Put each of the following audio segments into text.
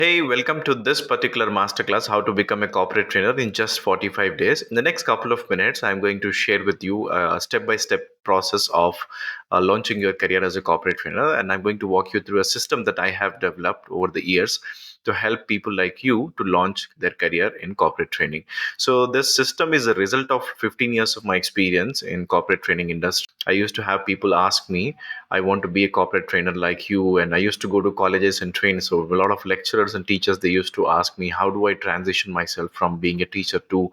Hey, welcome to this particular masterclass, How to Become a Corporate Trainer in Just 45 Days. In the next couple of minutes, I'm going to share with you a step by step process of launching your career as a corporate trainer. And I'm going to walk you through a system that I have developed over the years to help people like you to launch their career in corporate training. So, this system is a result of 15 years of my experience in corporate training industry. I used to have people ask me, I want to be a corporate trainer like you. And I used to go to colleges and train. So a lot of lecturers and teachers, they used to ask me, how do I transition myself from being a teacher to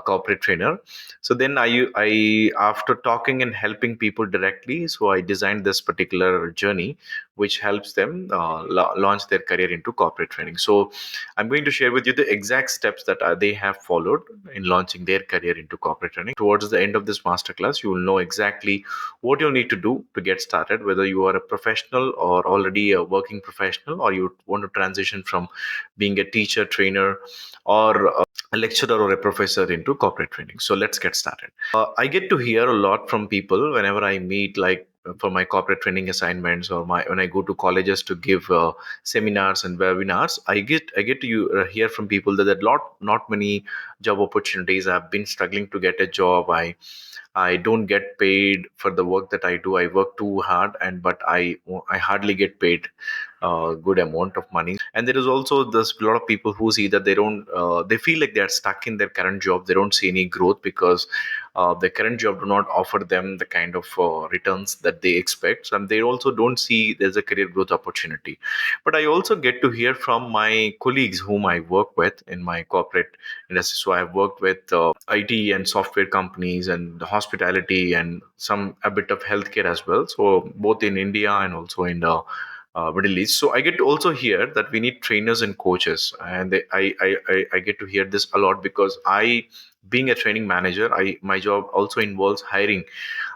corporate trainer? So then after talking and helping people directly, so I designed this particular journey, which helps them launch their career into corporate training. So I'm going to share with you the exact steps that they have followed in launching their career into corporate training. Towards the end of this masterclass, you will know exactly what you need to do to get started, whether you are a professional or already a working professional, or you want to transition from being a teacher, trainer, or a lecturer or a professor into corporate training. So let's get started. I get to hear a lot from people whenever I meet, like for my corporate training assignments or my when I go to colleges to give seminars and webinars. I get to hear from people that there are not many job opportunities. I've been struggling to get a job. I don't get paid for the work that I do. I work too hard, and but I hardly get paid a good amount of money. And there is also this a lot of people who see that they feel like they are stuck in their current job. They don't see any growth because the current job do not offer them the kind of returns that they expect, and they also don't see there's a career growth opportunity. But I also get to hear from my colleagues whom I work with in my corporate industry. So I've worked with IT and software companies and hospitality and some a bit of healthcare as well. So both in India and also in the Middle East. So I get to also hear that we need trainers and coaches, and I get to hear this a lot because being a training manager, my job also involves hiring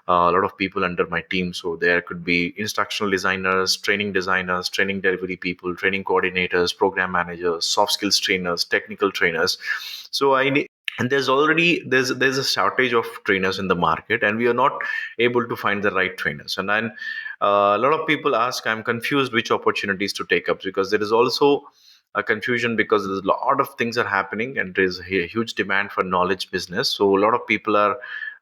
a lot of people under my team. So there could be instructional designers, training delivery people, training coordinators, program managers, soft skills trainers, technical trainers. So I need, and there's a shortage of trainers in the market, and we are not able to find the right trainers. And then a lot of people ask, I'm confused which opportunities to take up, because there is also a confusion because there's a lot of things are happening and there's a huge demand for knowledge business. So a lot of people are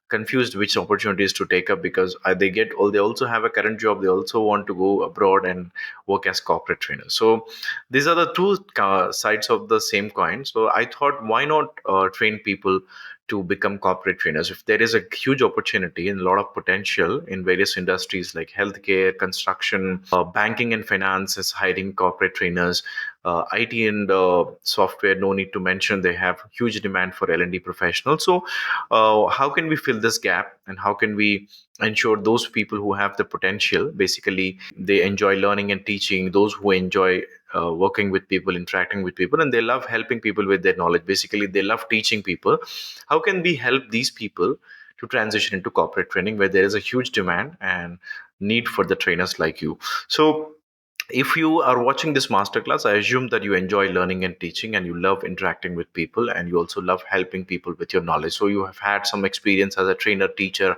confused which opportunities to take up, because they also have a current job, they also want to go abroad and work as corporate trainers. So these are the two sides of the same coin. So I thought, why not train people to become corporate trainers? If there is a huge opportunity and a lot of potential in various industries like healthcare, construction, banking and finance is hiring corporate trainers. IT and software, no need to mention, they have huge demand for L&D professionals. So how can we fill this gap, and how can we ensure those people who have the potential, basically they enjoy learning and teaching, those who enjoy working with people, interacting with people, and they love helping people with their knowledge, basically they love teaching people, how can we help these people to transition into corporate training where there is a huge demand and need for the trainers like you? So if you are watching this masterclass, I assume that you enjoy learning and teaching, and you love interacting with people, and you also love helping people with your knowledge. So you have had some experience as a trainer, teacher,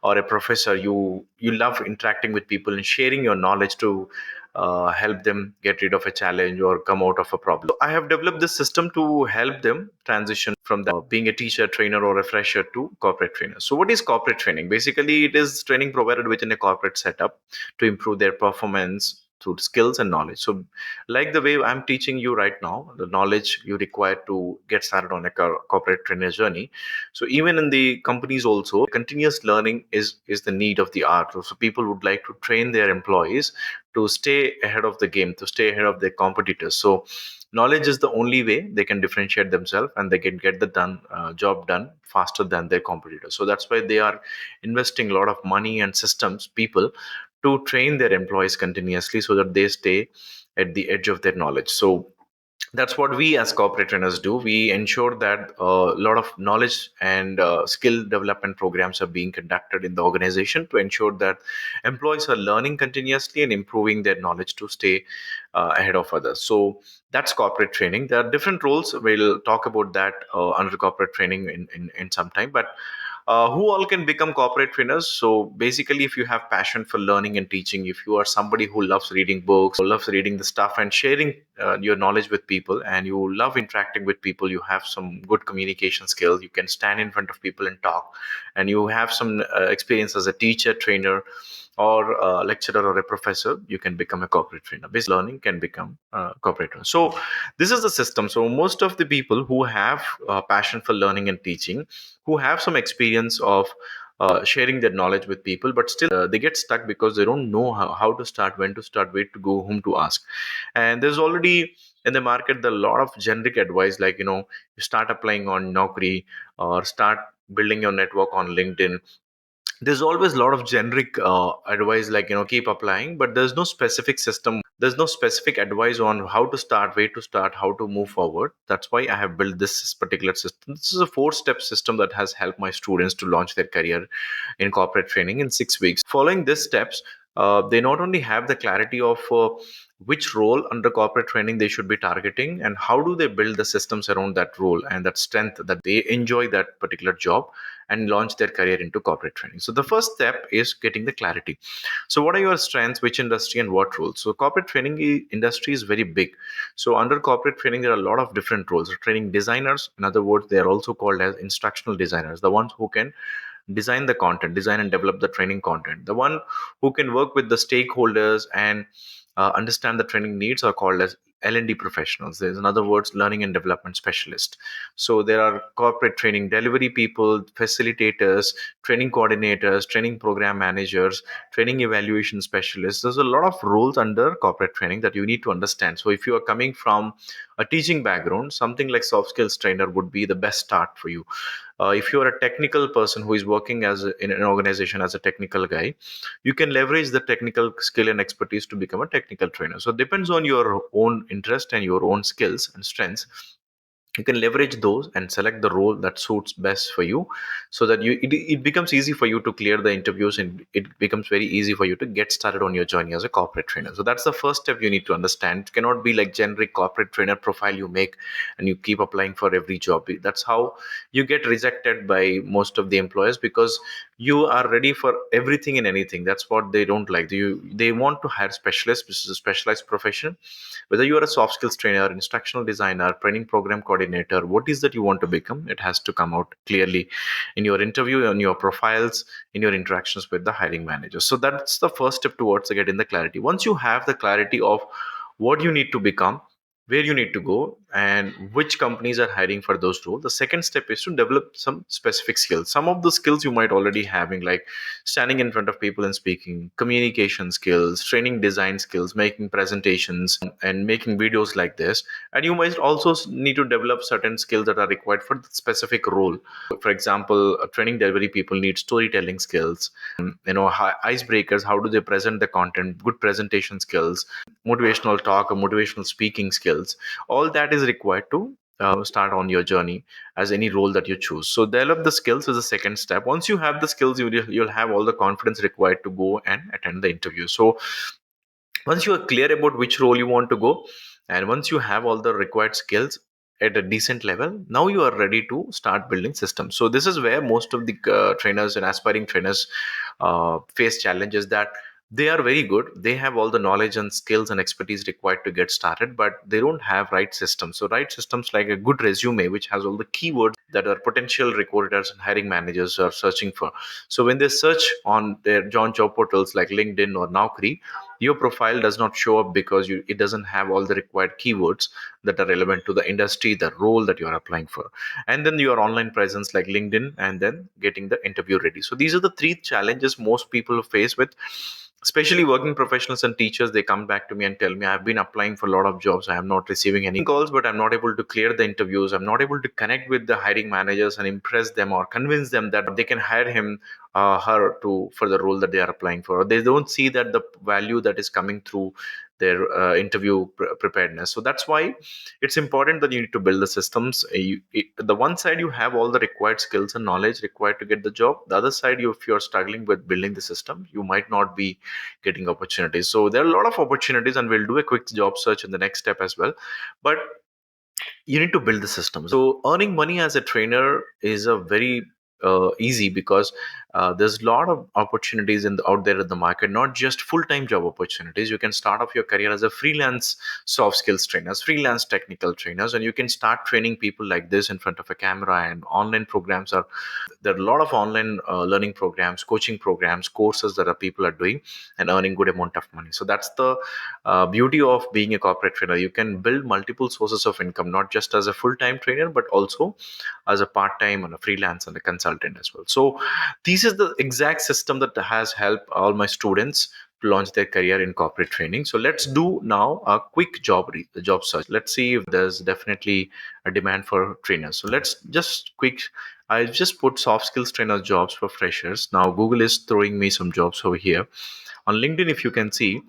or a professor. You love interacting with people and sharing your knowledge to help them get rid of a challenge or come out of a problem. So I have developed this system to help them transition from that being a teacher, trainer, or a fresher to corporate trainer. So what is corporate training? Basically, it is training provided within a corporate setup to improve their performance through skills and knowledge. So like the way I'm teaching you right now, the knowledge you require to get started on a corporate trainer journey. So even in the companies also, continuous learning is the need of the art. So people would like to train their employees to stay ahead of the game, to stay ahead of their competitors. So knowledge is the only way they can differentiate themselves, and they can get the job done faster than their competitors. So that's why they are investing a lot of money and systems, people, to train their employees continuously so that they stay at the edge of their knowledge. So that's what we as corporate trainers do. We ensure that a lot of knowledge and skill development programs are being conducted in the organization to ensure that employees are learning continuously and improving their knowledge to stay ahead of others. So that's corporate training. There are different roles. We'll talk about that under corporate training in some time. But who all can become corporate trainers? So basically, if you have passion for learning and teaching, if you are somebody who loves reading books, who loves reading the stuff and sharing your knowledge with people, and you love interacting with people. You have some good communication skills. You can stand in front of people and talk, and you have some experience as a teacher, trainer, or a lecturer or a professor. You can become a corporate trainer. Based learning can become a corporate trainer. So this is the system. So most of the people who have passion for learning and teaching, who have some experience of sharing their knowledge with people, but still they get stuck because they don't know how to start, when to start, where to go, whom to ask. And there's already in the market a lot of generic advice, like, you start applying on Naukri, or start building your network on LinkedIn. There's always a lot of generic advice, like, keep applying, but there's no specific system. There's no specific advice on how to start, where to start, how to move forward. That's why I have built this particular system. This is a 4-step system that has helped my students to launch their career in corporate training in 6 weeks. Following these steps, they not only have the clarity of which role under corporate training they should be targeting, and how do they build the systems around that role and that strength that they enjoy that particular job, and launch their career into corporate training. So the first step is getting the clarity. So what are your strengths, which industry, and what roles? So corporate training industry is very big. So under corporate training, there are a lot of different roles. Training designers, in other words, they are also called as instructional designers, the ones who can design the content, design and develop the training content. The one who can work with the stakeholders and understand the training needs are called as L&D professionals. There's, in other words, learning and development specialist. So there are corporate training delivery people, facilitators, training coordinators, training program managers, training evaluation specialists. There's a lot of roles under corporate training that you need to understand. So if you are coming from a teaching background, something like soft skills trainer would be the best start for you. If you are a technical person who is working in an organization as a technical guy, you can leverage the technical skill and expertise to become a technical trainer. So it depends on your own interest and your own skills and strengths. You can leverage those and select the role that suits best for you, so that it becomes easy for you to clear the interviews, and it becomes very easy for you to get started on your journey as a corporate trainer. So that's the first step you need to understand. It cannot be like generic corporate trainer profile you make and you keep applying for every job. That's how you get rejected by most of the employers, because you are ready for everything and anything. That's what they don't like. They want to hire specialists, which is a specialized profession. Whether you are a soft skills trainer, instructional designer, training program coordinator, what is that you want to become, it has to come out clearly in your interview, on your profiles, in your interactions with the hiring manager. So that's the first step towards getting the clarity. Once you have the clarity of what you need to become, where you need to go, and which companies are hiring for those roles, the second step is to develop some specific skills. Some of the skills you might already having, like standing in front of people and speaking, communication skills, training design skills, making presentations and making videos like this. And you might also need to develop certain skills that are required for the specific role. For example, training delivery people need storytelling skills, icebreakers, how do they present the content, good presentation skills, motivational talk or motivational speaking skills. All that is required to start on your journey as any role that you choose. So develop the skills is the second step. Once you have the skills, you'll have all the confidence required to go and attend the interview. So once you are clear about which role you want to go, and once you have all the required skills at a decent level, now you are ready to start building systems. So this is where most of the trainers and aspiring trainers face challenges, that they are very good, they have all the knowledge and skills and expertise required to get started, but they don't have right systems. So right systems like a good resume, which has all the keywords that are potential recruiters and hiring managers are searching for. So when they search on their job portals like LinkedIn or Naukri, your profile does not show up because it doesn't have all the required keywords that are relevant to the industry, the role that you are applying for. And then your online presence like LinkedIn, and then getting the interview ready. So these are the three challenges most people face with, especially working professionals and teachers. They come back to me and tell me, I've been applying for a lot of jobs, I am not receiving any calls, but I'm not able to clear the interviews, I'm not able to connect with the hiring managers and impress them or convince them that they can hire him, her, to for the role that they are applying for. They don't see that the value that is coming through their interview preparedness. So that's why it's important that you need to build the systems. The one side, you have all the required skills and knowledge required to get the job. The other side, if you're struggling with building the system, you might not be getting opportunities. So there are a lot of opportunities, and we'll do a quick job search in the next step as well. But you need to build the system. So earning money as a trainer is a very easy, because there's a lot of opportunities out there in the market, not just full-time job opportunities. You can start off your career as a freelance soft skills trainers, freelance technical trainers, and you can start training people like this in front of a camera. And online programs are there are a lot of online learning programs, coaching programs, courses that people are doing and earning good amount of money. So that's the beauty of being a corporate trainer. You can build multiple sources of income, not just as a full-time trainer, but also as a part-time and a freelance and a consultant as well. So this is the exact system that has helped all my students to launch their career in corporate training. So let's do now a quick job search. Let's see if there's definitely a demand for trainers. So let's just quick. I just put soft skills trainer jobs for freshers. Now Google is throwing me some jobs over here. On LinkedIn, if you can see,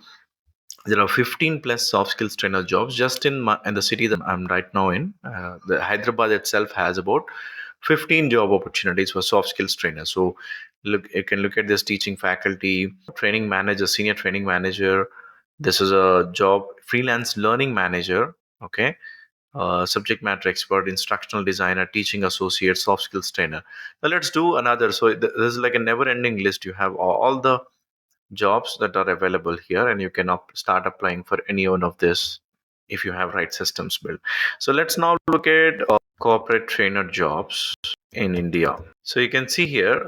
there are 15 plus soft skills trainer jobs just in the city that I'm right now in. The Hyderabad itself has about 15 job opportunities for soft skills trainers. So look, you can look at this: teaching faculty, training manager, senior training manager. This is a job: freelance learning manager. Okay. Subject matter expert, instructional designer, teaching associate, soft skills trainer. Now let's do another. So there's like a never ending list. You have all the jobs that are available here, and you can start applying for any one of this if you have right systems built. So let's now look at corporate trainer jobs in India. So you can see here,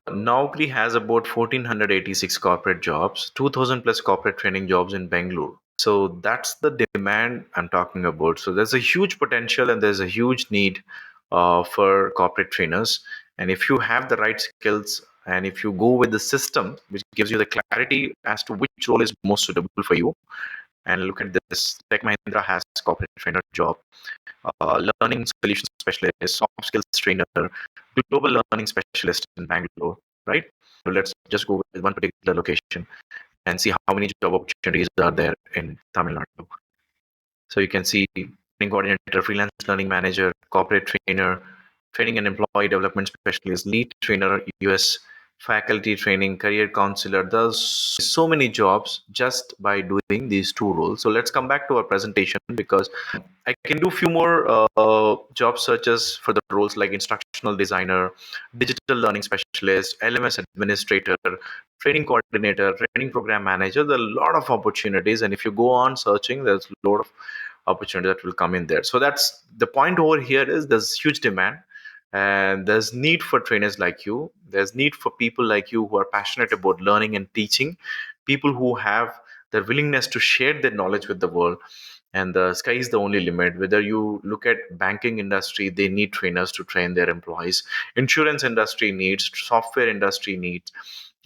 Naukri has about 1486 corporate jobs, 2000 plus corporate training jobs in Bangalore. So that's the demand I'm talking about. So there's a huge potential and there's a huge need for corporate trainers. And if you have the right skills and if you go with the system, which gives you the clarity as to which role is most suitable for you, and look at this, Tech Mahindra has corporate trainer job, learning solutions specialist, soft skills trainer, global learning specialist in Bangalore, right? So let's just go with one particular location and see how many job opportunities are there in Tamil Nadu. So you can see training coordinator, freelance learning manager, corporate trainer, training and employee development specialist, lead trainer, US faculty training, career counselor. There's so many jobs just by doing these two roles. So let's come back to our presentation, because I can do few more job searches for the roles like instructional designer, digital learning specialist, LMS administrator, training coordinator, training program manager. There are a lot of opportunities, and if you go on searching, there's a lot of opportunity that will come in there. So that's the point over here: is there's huge demand and there's need for trainers like you. There's need for people like you who are passionate about learning and teaching, people who have the willingness to share their knowledge with the world. And the sky is the only limit. Whether you look at banking industry, they need trainers to train their employees. Insurance industry needs, software industry needs,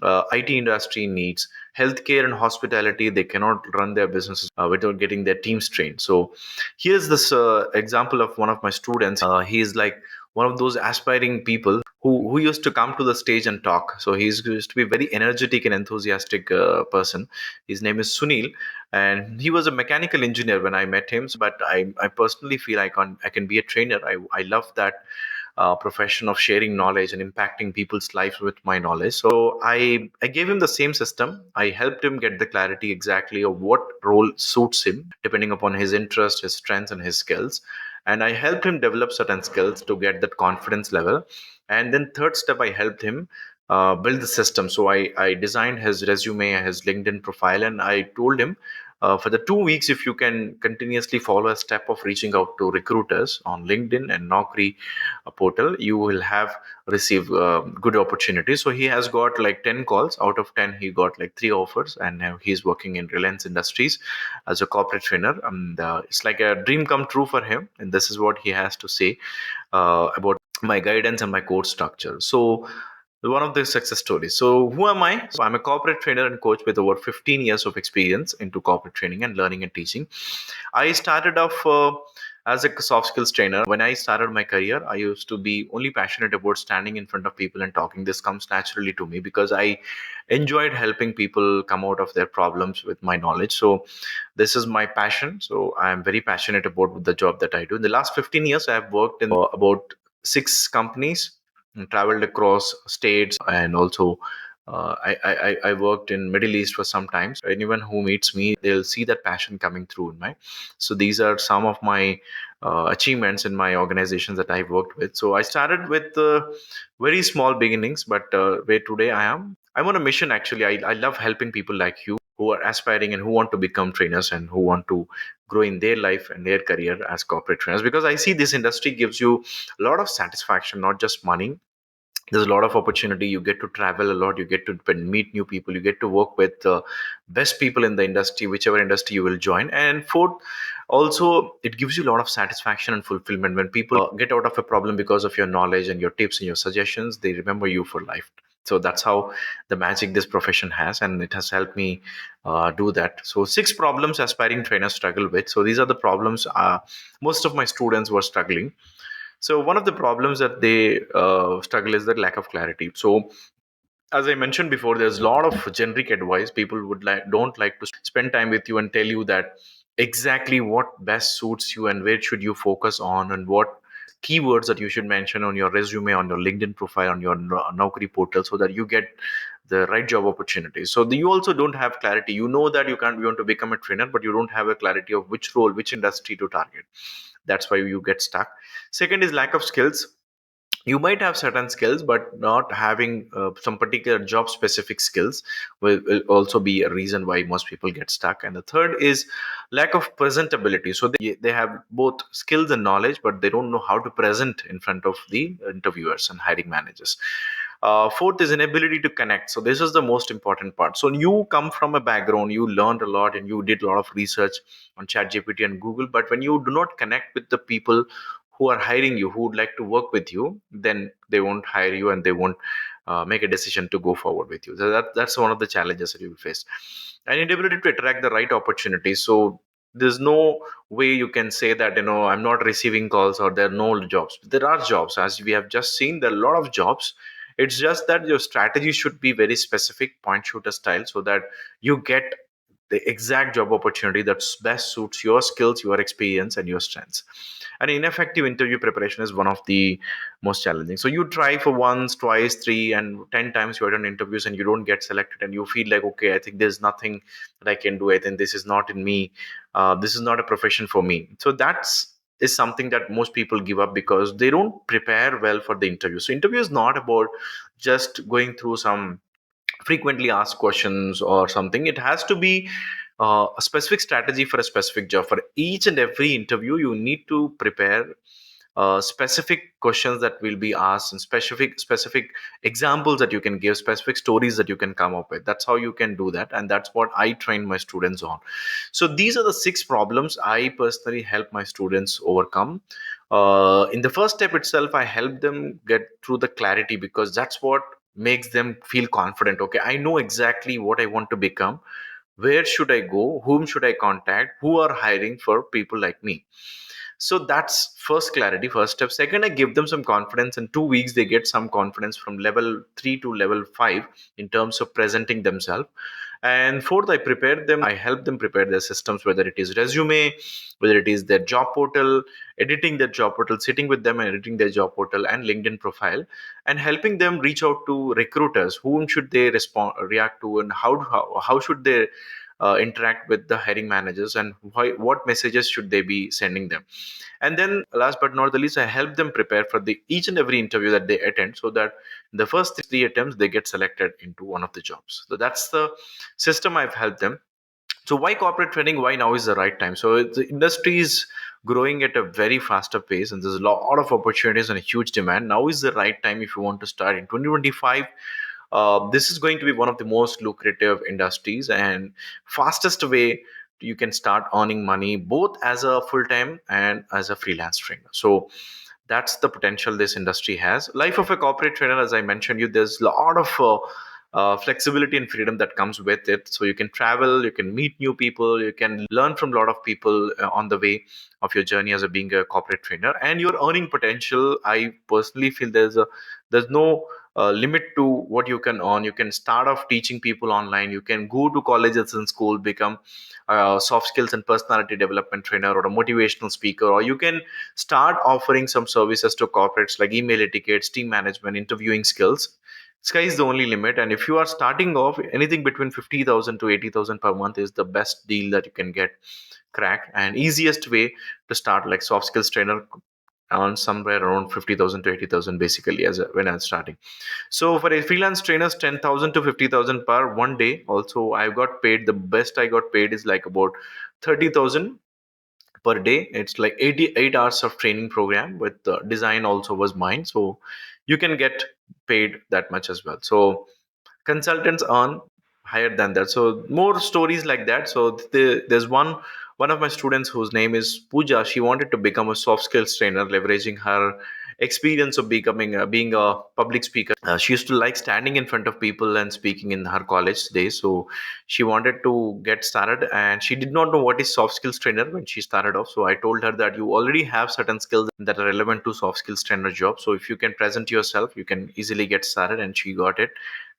IT industry needs, healthcare and hospitality. They cannot run their businesses without getting their teams trained. So here's this example of one of my students. He is like one of those aspiring people who used to come to the stage and talk. So he's used to be very energetic and enthusiastic person. His name is Sunil, and he was a mechanical engineer when I met him. But I personally feel I can be a trainer. I love that profession of sharing knowledge and impacting people's lives with my knowledge. So I gave him the same system. I helped him get the clarity exactly of what role suits him, depending upon his interest, his strengths, and his skills. And I helped him develop certain skills to get that confidence level. And then third step, I helped him build the system. So I designed his resume, his LinkedIn profile, and I told him, for the 2 weeks, if you can continuously follow a step of reaching out to recruiters on LinkedIn and Naukri portal, you will have receive good opportunities. So he has got like 10 calls. Out of 10, he got like 3 offers, and now he's working in Reliance Industries as a corporate trainer. And it's like a dream come true for him. And this is what he has to say about my guidance and my course structure. So one of the success stories. So who am I? So I'm a corporate trainer and coach with over 15 years of experience into corporate training and learning and teaching. I started off as a soft skills trainer. When I started my career, I used to be only passionate about standing in front of people and talking. This comes naturally to me because I enjoyed helping people come out of their problems with my knowledge. So this is my passion. So I am very passionate about the job that I do. In the last 15 years, I have worked in about 6 companies and traveled across states, and also I worked in Middle East for some time. So anyone who meets me, they'll see that passion coming through in my. So these are some of my achievements in my organizations that I've worked with. So I started with very small beginnings, but where today I am, I'm on a mission actually. I love helping people like you who are aspiring and who want to become trainers and who want to grow in their life and their career as corporate trainers, because I see this industry gives you a lot of satisfaction, not just money. There's a lot of opportunity. You get to travel a lot, you get to meet new people, you get to work with the best people in the industry, whichever industry you will join. And fourth, also it gives you a lot of satisfaction and fulfillment when people get out of a problem because of your knowledge and your tips and your suggestions. They remember you for life. So that's how the magic this profession has, and it has helped me do that. So six problems aspiring trainers struggle with. So these are the problems most of my students were struggling. So one of the problems that they struggle is the lack of clarity. So as I mentioned before, there's a lot of generic advice. People would don't like to spend time with you and tell you that exactly what best suits you and where should you focus on and what keywords that you should mention on your resume, on your LinkedIn profile, on your Naukri portal, so that you get the right job opportunities. So you also don't have clarity. You know that you want to become a trainer, but you don't have a clarity of which role, which industry to target. That's why you get stuck. Second is lack of skills. You might have certain skills, but not having some particular job specific skills will also be a reason why most people get stuck. And the third is lack of presentability. So they have both skills and knowledge, but they don't know how to present in front of the interviewers and hiring managers. Fourth is inability to connect. So this is the most important part. So you come from a background, you learned a lot and you did a lot of research on ChatGPT and Google, but when you do not connect with the people who are hiring you, who would like to work with you, then they won't hire you and they won't make a decision to go forward with you. So that's one of the challenges that you will face. And inability to attract the right opportunities. So there's no way you can say that, I'm not receiving calls or there are no jobs. There are jobs, as we have just seen. There are a lot of jobs. It's just that your strategy should be very specific, point shooter style, so that you get the exact job opportunity that best suits your skills, your experience, and your strengths. And ineffective interview preparation is one of the most challenging. So you try for once, twice, three, and 10 times you are done interviews and you don't get selected, and you feel like, okay, I think there's nothing that I can do. I think this is not in me. This is not a profession for me. So that's is something that most people give up because they don't prepare well for the interview. So interview is not about just going through some frequently asked questions or something. It has to be a specific strategy for a specific job. For each and every interview you need to prepare specific questions that will be asked, and specific examples that you can give, specific stories that you can come up with. That's how you can do that, and that's what I train my students on. So these are the six problems I personally help my students overcome. In the first step itself, I help them get through the clarity, because that's what makes them feel confident. Okay, I know exactly what I want to become. Where should I go? Whom should I contact? Who are hiring for people like me? So that's first clarity, first step. Second, I give them some confidence. In 2 weeks they get some confidence from level 3 to level 5 in terms of presenting themselves. And fourth, I help them prepare their systems, whether it is resume, whether it is their job portal, editing their job portal, sitting with them and editing their job portal and LinkedIn profile, and helping them reach out to recruiters. Whom should they react to, and how should they interact with the hiring managers, and what messages should they be sending them. And then last but not the least, I help them prepare for the each and every interview that they attend, so that in the first three attempts they get selected into one of the jobs. So that's the system I've helped them. So why corporate training? Why now is the right time? So the industry is growing at a very faster pace, and there's a lot of opportunities and a huge demand. Now is the right time if you want to start in 2025. This is going to be one of the most lucrative industries and fastest way you can start earning money, both as a full-time and as a freelance trainer. So that's the potential this industry has. Life of a corporate trainer, as I mentioned you, there's a lot of flexibility and freedom that comes with it. So you can travel, you can meet new people, you can learn from a lot of people on the way of your journey as a being a corporate trainer. And your earning potential, I personally feel there's no limit to what you can earn. You can start off teaching people online, you can go to colleges and school, become soft skills and personality development trainer or a motivational speaker, or you can start offering some services to corporates like email etiquette, team management, interviewing skills. Sky is the only limit. And if you are starting off, anything between 50,000 to 80,000 per month is the best deal that you can get cracked, and easiest way to start. Like soft skills trainer on somewhere around 50,000 to 80,000 basically when I'm starting. So for a freelance trainers, 10,000 to 50,000 per one day. Also, I got paid, the best I got paid is like about 30,000 per day. It's like 88 hours of training program with design also was mine. So you can get paid that much as well. So consultants earn higher than that. So more stories like that. So there's one of my students whose name is Pooja. She wanted to become a soft skills trainer, leveraging her experience of becoming being a public speaker. She used to like standing in front of people and speaking in her college days. So she wanted to get started, and she did not know what is soft skills trainer when she started off. So I told her that you already have certain skills that are relevant to soft skills trainer job. So if you can present yourself, you can easily get started. And she got it.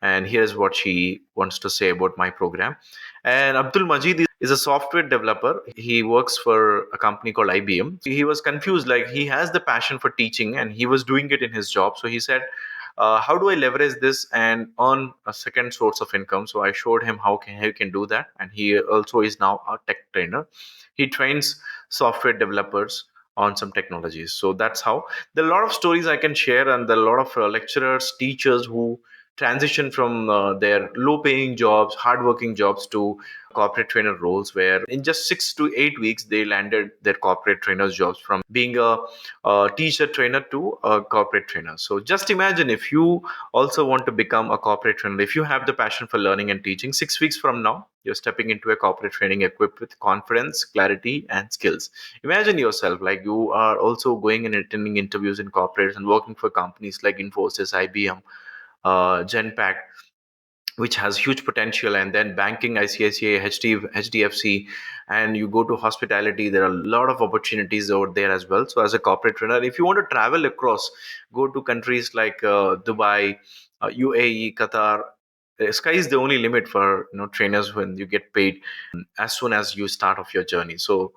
And here's what she wants to say about my program. And Abdul Majid is a software developer. He works for a company called IBM. He was confused, like he has the passion for teaching and he was doing it in his job. So he said, how do I leverage this and earn a second source of income? So I showed him how he can do that. And he also is now a tech trainer. He trains software developers on some technologies. So that's how. There are a lot of stories I can share, and there are a lot of lecturers, teachers who transition from their low paying jobs, hardworking jobs to corporate trainer roles, where in just 6 to 8 weeks they landed their corporate trainers jobs from being a teacher trainer to a corporate trainer. So just imagine, if you also want to become a corporate trainer, if you have the passion for learning and teaching, 6 weeks from now you're stepping into a corporate training equipped with confidence, clarity, and skills. Imagine yourself like you are also going and attending interviews in corporates and working for companies like Infosys, IBM, Genpact, which has huge potential, and then banking, ICICI, HDFC, and you go to hospitality. There are a lot of opportunities over there as well. So as a corporate trainer, if you want to travel across, go to countries like Dubai, UAE, Qatar. Sky is the only limit for trainers when you get paid as soon as you start off your journey. So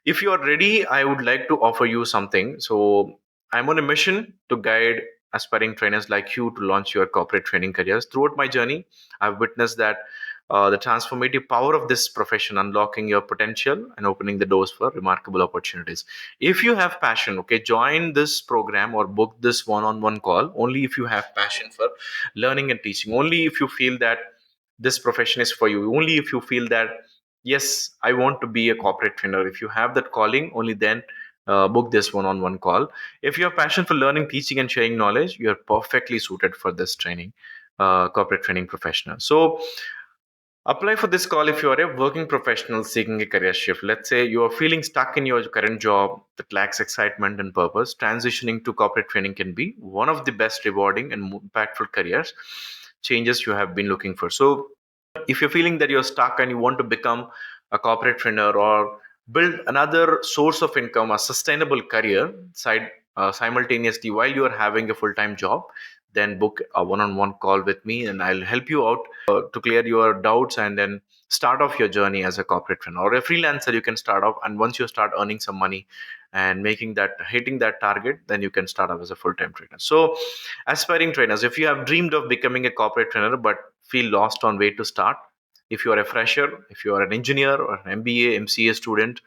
if you are ready, I would like to offer you something. So I'm on a mission to guide aspiring trainers like you to launch your corporate training careers. Throughout my journey, I've witnessed that the transformative power of this profession, unlocking your potential and opening the doors for remarkable opportunities. If you have passion, okay, join this program or book this one-on-one call only if you have passion for learning and teaching. Only if you feel that this profession is for you. Only if you feel that yes, I want to be a corporate trainer. If you have that calling, only then book this one-on-one call. If you have passion for learning, teaching, and sharing knowledge, you are perfectly suited for this training, corporate training professional. So apply for this call if you are a working professional seeking a career shift. Let's say you are feeling stuck in your current job that lacks excitement and purpose. Transitioning to corporate training can be one of the best rewarding and impactful careers changes you have been looking for. So if you're feeling that you're stuck and you want to become a corporate trainer or build another source of income, a sustainable career side simultaneously while you are having a full-time job, then book a one-on-one call with me and I'll help you out to clear your doubts and then start off your journey as a corporate trainer or a freelancer. You can start off, and once you start earning some money and making that hitting that target, then you can start off as a full-time trainer. So aspiring trainers, if you have dreamed of becoming a corporate trainer but feel lost on where to start, if you are a fresher, if you are an engineer or an MBA, MCA student,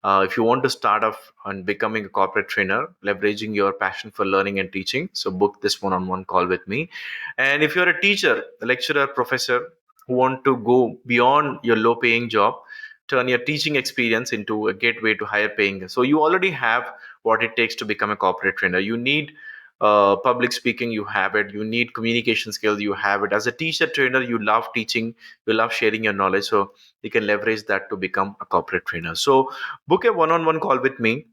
if you want to start off on becoming a corporate trainer, leveraging your passion for learning and teaching, so book this one-on-one call with me. And if you're a teacher, a lecturer, professor who want to go beyond your low-paying job, turn your teaching experience into a gateway to higher paying. So you already have what it takes to become a corporate trainer. You need public speaking, you have it. You need communication skills, you have it. As a teacher trainer, you love teaching, you love sharing your knowledge. So you can leverage that to become a corporate trainer. So book a one-on-one call with me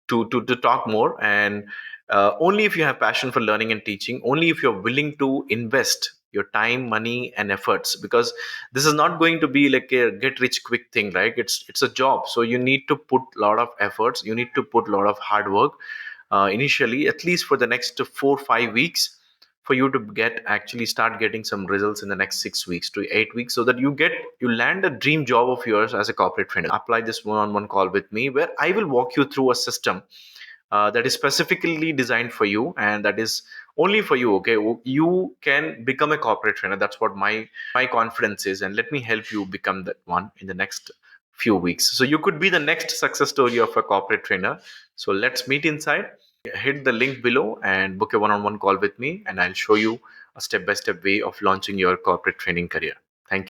to talk more. And only if you have passion for learning and teaching, only if you're willing to invest your time, money, and efforts, because this is not going to be like a get rich quick thing, right? It's a job, so you need to put a lot of efforts, you need to put a lot of hard work initially, at least for the next 4 5 weeks, for you to get actually start getting some results in the next 6 weeks to 8 weeks, so that you land a dream job of yours as a corporate trainer. Apply this one-on-one call with me where I will walk you through a system that is specifically designed for you, and that is only for you. Okay, you can become a corporate trainer. That's what my confidence is, and let me help you become that one in the next few weeks. So you could be the next success story of a corporate trainer. So let's meet inside. Hit the link below and book a one-on-one call with me, and I'll show you a step-by-step way of launching your corporate training career.